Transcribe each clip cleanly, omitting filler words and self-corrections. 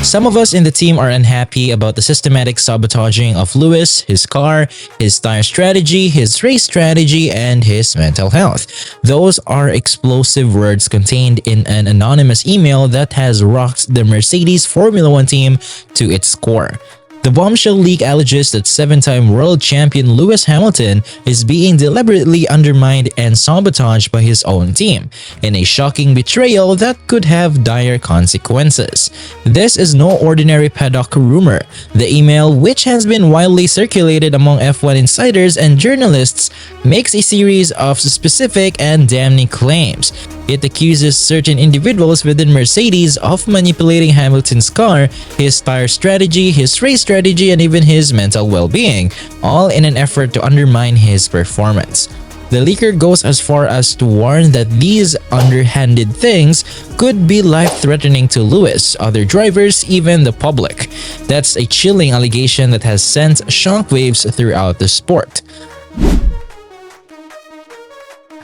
Some of us in the team are unhappy about the systematic sabotaging of Lewis, his car, his tire strategy, his race strategy, and his mental health. Those are explosive words contained in an anonymous email that has rocked the Mercedes Formula One team to its core. The bombshell leak alleges that seven-time world champion Lewis Hamilton is being deliberately undermined and sabotaged by his own team, in a shocking betrayal that could have dire consequences. This is no ordinary paddock rumor. The email, which has been widely circulated among F1 insiders and journalists, makes a series of specific and damning claims. It accuses certain individuals within Mercedes of manipulating Hamilton's car, his tire strategy, his race strategy, and even his mental well-being, all in an effort to undermine his performance. The leaker goes as far as to warn that these underhanded things could be life-threatening to Lewis, other drivers, even the public. That's a chilling allegation that has sent shockwaves throughout the sport.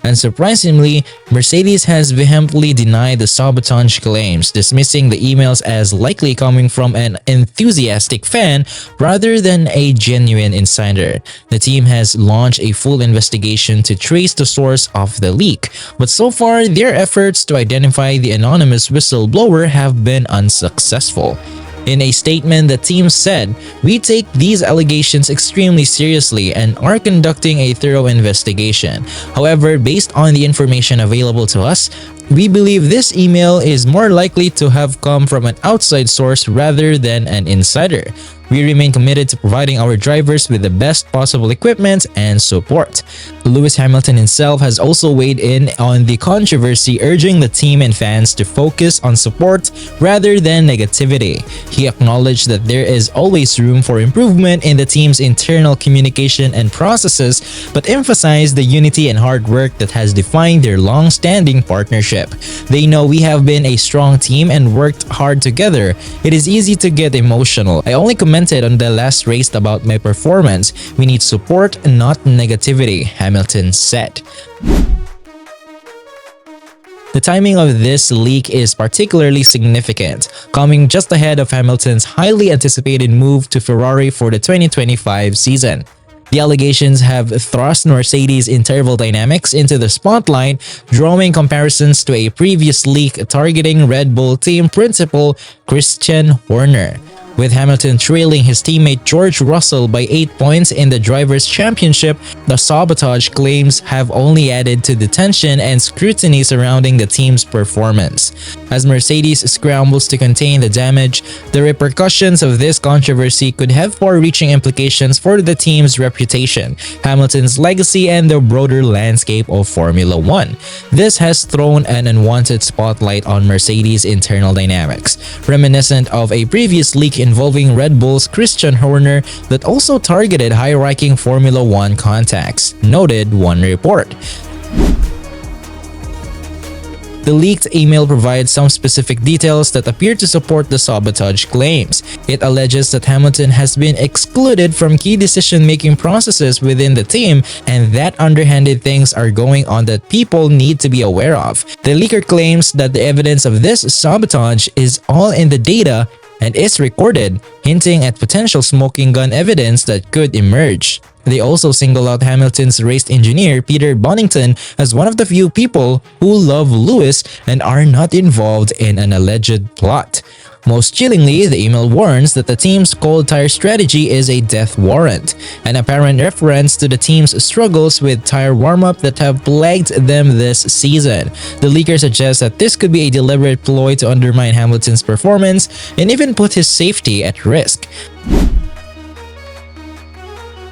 Unsurprisingly, Mercedes has vehemently denied the sabotage claims, dismissing the emails as likely coming from an enthusiastic fan rather than a genuine insider. The team has launched a full investigation to trace the source of the leak, but so far their efforts to identify the anonymous whistleblower have been unsuccessful. In a statement, the team said, "We take these allegations extremely seriously and are conducting a thorough investigation. However, based on the information available to us, we believe this email is more likely to have come from an outside source rather than an insider. We remain committed to providing our drivers with the best possible equipment and support." Lewis Hamilton himself has also weighed in on the controversy, urging the team and fans to focus on support rather than negativity. He acknowledged that there is always room for improvement in the team's internal communication and processes, but emphasized the unity and hard work that has defined their long-standing partnership. "They know we have been a strong team and worked hard together. It is easy to get emotional. I only commented on the last race about my performance. We need support, not negativity," Hamilton said. The timing of this leak is particularly significant, coming just ahead of Hamilton's highly anticipated move to Ferrari for the 2025 season. The allegations have thrust Mercedes' interval dynamics into the spotlight, drawing comparisons to a previous leak targeting Red Bull team principal Christian Horner. With Hamilton trailing his teammate George Russell by 8 points in the Drivers' Championship, the sabotage claims have only added to the tension and scrutiny surrounding the team's performance. As Mercedes scrambles to contain the damage, the repercussions of this controversy could have far-reaching implications for the team's reputation, Hamilton's legacy, and the broader landscape of Formula One. This has thrown an unwanted spotlight on Mercedes' internal dynamics, reminiscent of a previous leak involving Red Bull's Christian Horner that also targeted high-ranking Formula One contacts, noted one report. The leaked email provides some specific details that appear to support the sabotage claims. It alleges that Hamilton has been excluded from key decision-making processes within the team and that underhanded things are going on that people need to be aware of. The leaker claims that the evidence of this sabotage is all in the data and is recorded, hinting at potential smoking gun evidence that could emerge. They also single out Hamilton's race engineer Peter Bonington as one of the few people who love Lewis and are not involved in an alleged plot. Most chillingly, the email warns that the team's cold tire strategy is a death warrant, an apparent reference to the team's struggles with tire warm-up that have plagued them this season. The leaker suggests that this could be a deliberate ploy to undermine Hamilton's performance and even put his safety at risk.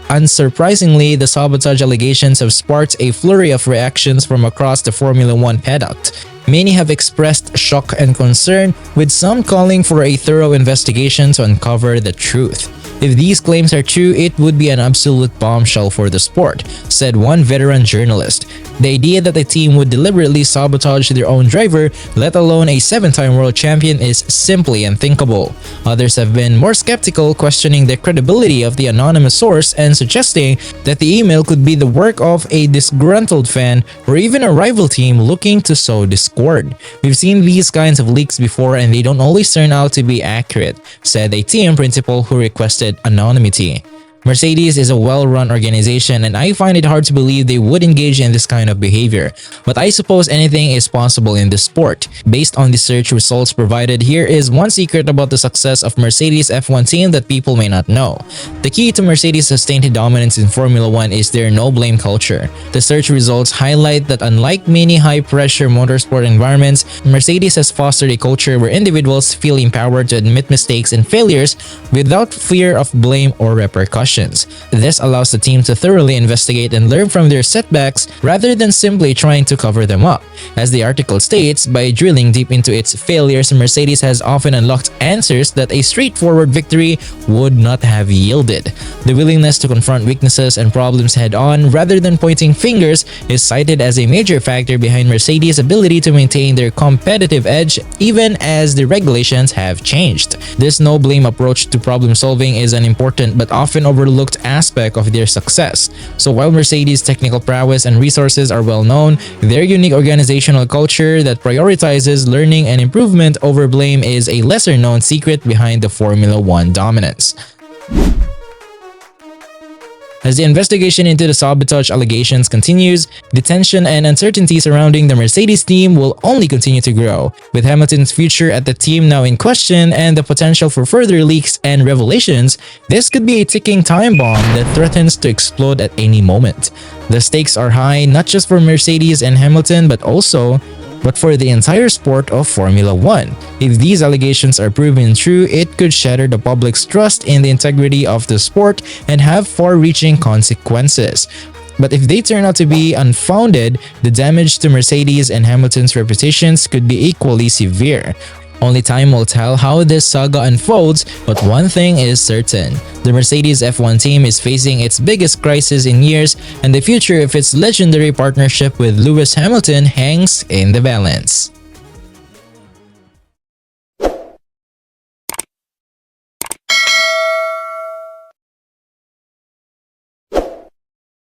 Unsurprisingly, the sabotage allegations have sparked a flurry of reactions from across the Formula One paddock. Many have expressed shock and concern, with some calling for a thorough investigation to uncover the truth. If these claims are true, it would be an absolute bombshell for the sport, said one veteran journalist. The idea that a team would deliberately sabotage their own driver, let alone a 7-time world champion, is simply unthinkable. Others have been more skeptical, questioning the credibility of the anonymous source and suggesting that the email could be the work of a disgruntled fan or even a rival team looking to sow discord. We've seen these kinds of leaks before and they don't always turn out to be accurate, said a team principal who requested anonymity. Mercedes is a well-run organization and I find it hard to believe they would engage in this kind of behavior. But I suppose anything is possible in this sport. Based on the search results provided, here is one secret about the success of Mercedes F1 team that people may not know. The key to Mercedes' sustained dominance in Formula 1 is their no-blame culture. The search results highlight that unlike many high-pressure motorsport environments, Mercedes has fostered a culture where individuals feel empowered to admit mistakes and failures without fear of blame or repercussions. This allows the team to thoroughly investigate and learn from their setbacks rather than simply trying to cover them up. As the article states, by drilling deep into its failures, Mercedes has often unlocked answers that a straightforward victory would not have yielded. The willingness to confront weaknesses and problems head-on rather than pointing fingers is cited as a major factor behind Mercedes' ability to maintain their competitive edge even as the regulations have changed. This no-blame approach to problem-solving is an important but often overlooked aspect of their success. So while Mercedes' technical prowess and resources are well known, their unique organizational culture that prioritizes learning and improvement over blame is a lesser-known secret behind the Formula 1 dominance. As the investigation into the sabotage allegations continues, the tension and uncertainty surrounding the Mercedes team will only continue to grow. With Hamilton's future at the team now in question and the potential for further leaks and revelations, this could be a ticking time bomb that threatens to explode at any moment. The stakes are high not just for Mercedes and Hamilton but for the entire sport of Formula 1. If these allegations are proven true, it could shatter the public's trust in the integrity of the sport and have far-reaching consequences. But if they turn out to be unfounded, the damage to Mercedes and Hamilton's reputations could be equally severe. Only time will tell how this saga unfolds, but one thing is certain. The Mercedes F1 team is facing its biggest crisis in years, and the future of its legendary partnership with Lewis Hamilton hangs in the balance.